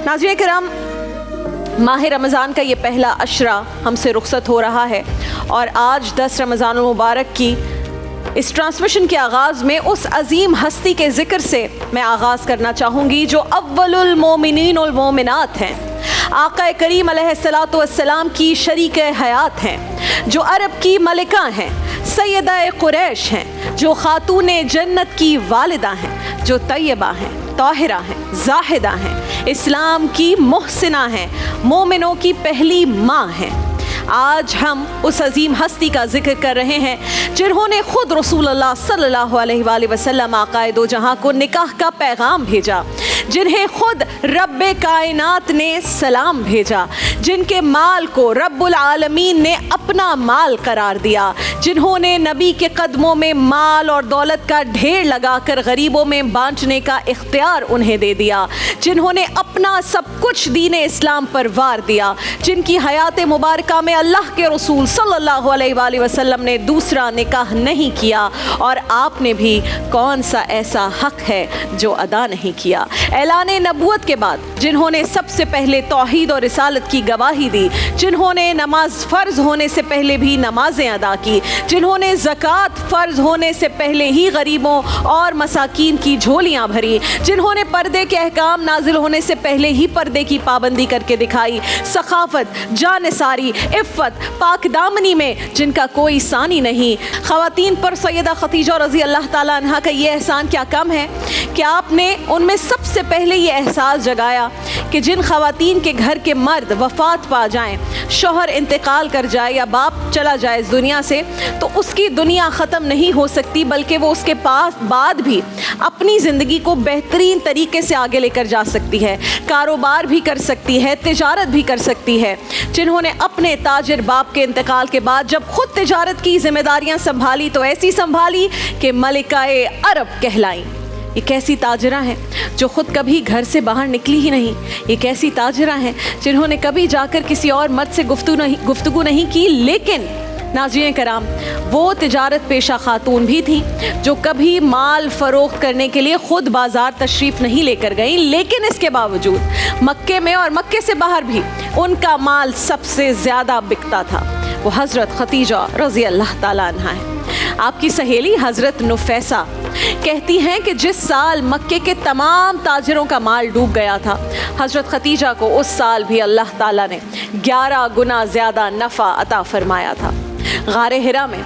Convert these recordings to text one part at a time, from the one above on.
नाज़रीन किराम, माह रमज़ान का ये पहला अशरा हमसे रुखसत हो रहा है और आज 10 रमज़ान मुबारक की इस ट्रांसमिशन के आगाज़ में उस अजीम हस्ती के ज़िक्र से मैं आगाज़ करना चाहूँगी जो अव्वलुल मोमिनीन वल मोमिनात हैं, आका करीम अलैहिस्सलातु वस्सलाम की शरीक हयात हैं, जो अरब की मलिका हैं, सैयदा कुरैश हैं, जो खातून जन्नत की वालिदा हैं, जो तैयबा हैं, ताहिरा हैं, जाहिदा हैं, इस्लाम की मुहसिना हैं, मोमिनों की पहली माँ हैं। आज हम उस अजीम हस्ती का जिक्र कर रहे हैं जिन्होंने खुद रसूलुल्लाह सल्लल्लाहु अलैहि वसल्लम आकाए दो जहां को निकाह का पैगाम भेजा, जिन्हें खुद रब्बे कायनात ने सलाम भेजा, जिनके माल को रब्बुल आलमीन ने अपना माल करार दिया, जिन्होंने नबी के कदमों में माल और दौलत का ढेर लगाकर गरीबों में बांटने का इख्तियार उन्हें दे दिया, जिन्होंने अपना सब कुछ दीन इस्लाम पर वार दिया, जिनकी हयात मुबारका में अल्लाह के रसूल सल्लल्लाहु अलैहि वसल्लम ने दूसरा निकाह नहीं किया और आपने भी कौन सा ऐसा हक है जो अदा नहीं किया। ऐलान नबूवत के बाद जिन्होंने सबसे पहले तौहीद और रिसालत की गवाही दी, जिन्होंने नमाज फ़र्ज होने से पहले भी नमाजें अदा की, जिन्होंने ज़कात फ़र्ज होने से पहले ही गरीबों और मसाकीन की झोलियाँ भरी, जिन्होंने पर्दे के अहकाम नाजिल होने से पहले ही पर्दे की पाबंदी करके दिखाई, सखाफत, जानिसारी, इफ़्फ़त, पाक दामनी में जिनका कोई सानी नहीं। ख़वातीन पर सैयदा खदीजा रज़ी अल्लाह ताला अन्हा का ये एहसान क्या कम है कि आपने उनमें सबसे पहले ये एहसास जगाया कि जिन ख़वातीन के घर के मर्द वफ़ात पा जाएं, शौहर इंतकाल कर जाए या बाप चला जाए इस दुनिया से, तो उसकी दुनिया ख़त्म नहीं हो सकती, बल्कि वो उसके पास बाद भी अपनी ज़िंदगी को बेहतरीन तरीके से आगे लेकर जा सकती है, कारोबार भी कर सकती है, तिजारत भी कर सकती है। जिन्होंने अपने ताजिर बाप के इंतकाल के बाद जब खुद तिजारत की जिम्मेदारियां संभाली तो ऐसी संभाली कि मलिकाए अरब कहलाई। ये कैसी ताजरा हैं जो ख़ुद कभी घर से बाहर निकली ही नहीं। ये कैसी ताजरा हैं जिन्होंने कभी जाकर किसी और मर्द से गुफ्तगू नहीं की, लेकिन नाज़रीन कराम वो तिजारत पेशा खातून भी थी जो कभी माल फ़रोख्त करने के लिए ख़ुद बाज़ार तशरीफ़ नहीं लेकर गई, लेकिन इसके बावजूद मक्के में और मक्के से बाहर भी उनका माल सबसे ज़्यादा बिकता था। वो हज़रत खदीजा रज़ी अल्लाह ताला अन्हा है। आपकी सहेली हज़रत नुफैसा कहती हैं कि जिस साल मक्के के तमाम ताजिरों का माल डूब गया था, हज़रत खदीजा को उस साल भी अल्लाह ताला ने 11 गुना ज़्यादा नफ़ा अता फ़रमाया था। गारे हिरा में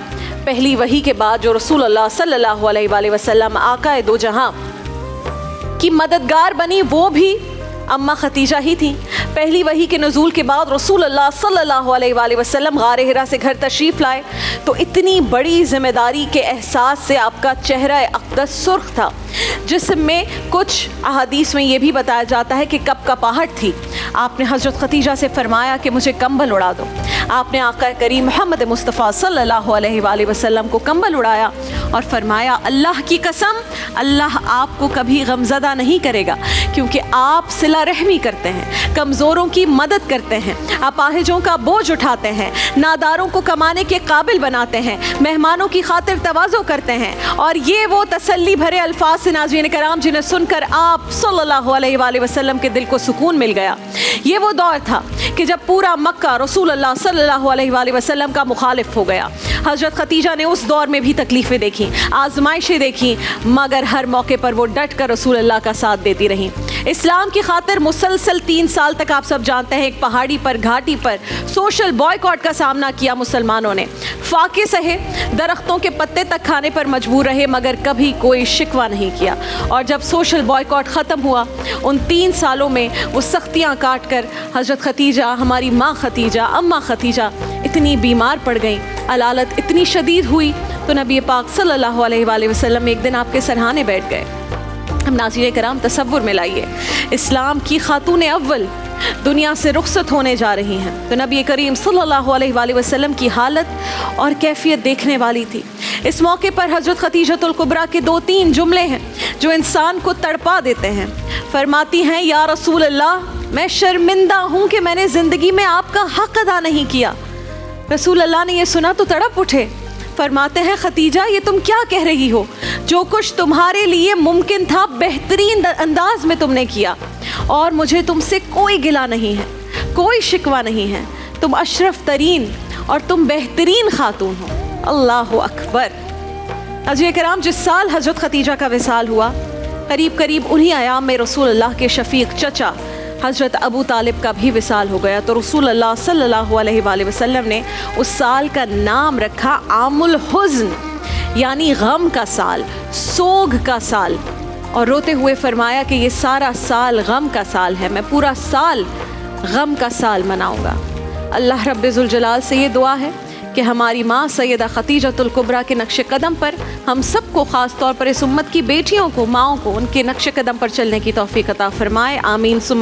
पहली वही के बाद जो रसूलुल्लाह सल्लल्लाहु अलैहि वसल्लम आकाए दो जहां की मददगार बनी, वो भी अम्मा खदीजा ही थी। पहली वही के नज़ूल के बाद रसूलुल्लाह सल्लल्लाहु अलैहि वसल्लम गारे हिरा से घर तशरीफ़ लाए तो इतनी बड़ी ज़िम्मेदारी के एहसास से आपका चेहरा अक़दस सुर्ख था, जिसमें कुछ अहादीस में ये भी बताया जाता है कि कपकपाहट थी। आपने हज़रत खदीजा से फ़रमाया कि मुझे कंबल उड़ा दो। आपने आका करीम मोहम्मद मुस्तफ़ा सल्लल्लाहु अलैहि वसल्लम को कंबल उड़ाया और फरमाया, अल्लाह की कसम, अल्लाह आपको कभी गमज़दा नहीं करेगा, क्योंकि आप सिला रहमी करते हैं, कमज़ोरों की मदद करते हैं, अपाहिजों का बोझ उठाते हैं, नादारों को कमाने के काबिल बनाते हैं, मेहमानों की खातिर तवाज़ो करते हैं। और ये वो तसल्ली भरे अल्फाज से नाज़रीन कराम जिन्हें सुनकर आप सल्लल्लाहु अलैहि वसल्लम के दिल को सुकून मिल गया। ये वो दौर था कि जब पूरा मक्का रसूलुल्लाह सल्लल्लाहु अलैहि वसल्लम का मुखालिफ हो गया। हज़रत खदीजा ने उस दौर में भी तकलीफ़ें देखी, आजमाइशें देखी, मगर हर मौके पर वो डट कर रसूलुल्लाह का साथ देती रही। इस्लाम की खातिर मुसलसल 3 साल तक आप सब जानते हैं एक पहाड़ी पर, घाटी पर सोशल बॉयकॉट का सामना किया मुसलमानों ने। फाके सहे, दरख्तों के पत्ते तक खाने पर मजबूर रहे, मगर कभी कोई शिकवा नहीं किया। और जब सोशल बॉयकॉट ख़त्म हुआ, उन 3 सालों में वो सख्तियाँ काट कर हज़रत खदीजा, हमारी माँ खदीजा, अम्मा खदीजा इतनी बीमार पड़ गई, अलालत इतनी शदीद हुई तो नबी पाक सल्लल्लाहु अलैहि वसल्लम एक दिन आपके सरहाने बैठ गए। हम नाज़रीन कराम तसव्वुर में लाइए, इस्लाम की खातून अव्वल दुनिया से रुखसत होने जा रही हैं तो नबी करीम सल्लल्लाहु अलैहि वसल्लम की हालत और कैफियत देखने वाली थी। इस मौके पर हज़रत खदीजतुल कुबरा के 2-3 जुमले हैं जो इंसान को तड़पा देते हैं। फरमाती हैं, या रसूल अल्लाह, मैं शर्मिंदा हूँ कि मैंने ज़िंदगी में आपका हक़ अदा नहीं किया। रसूल अल्लाह ने यह सुना तो तड़प उठे। फरमाते हैं, खदीजा ये तुम क्या कह रही हो? जो कुछ तुम्हारे लिए मुमकिन था बेहतरीन अंदाज में तुमने किया। और मुझे तुमसे कोई गिला नहीं है, कोई शिकवा नहीं है। तुम अशरफ तरीन और तुम बेहतरीन खातून हो। अल्लाह अकबर। अज़ीज़ किराम, जिस साल हज़रत खतीजा का विसाल हुआ, करीब करीब उन्हीं आयाम में रसूलुल्लाह के शफ़ीक चचा हज़रत अबू तालिब का भी विसाल हो गया। तो रसूलुल्लाह सल्लल्लाहु अलैहि वसल्लम ने उस साल का नाम रखा आमुल हुज़्न, यानी गम का साल, सोग का साल। और रोते हुए फरमाया कि ये सारा साल गम का साल है, मैं पूरा साल गम का साल मनाऊंगा। अल्लाह रब्बे ज़ुल जलाल से ये दुआ है कि हमारी माँ सैयदा खतीजतुल कुबरा के नक्श कदम पर हम सबको, ख़ास तौर पर इस उम्मत की बेटियों को, माँओं को उनके नक्श कदम पर चलने की तौफ़ीक़ अता फ़रमाए। आमीन।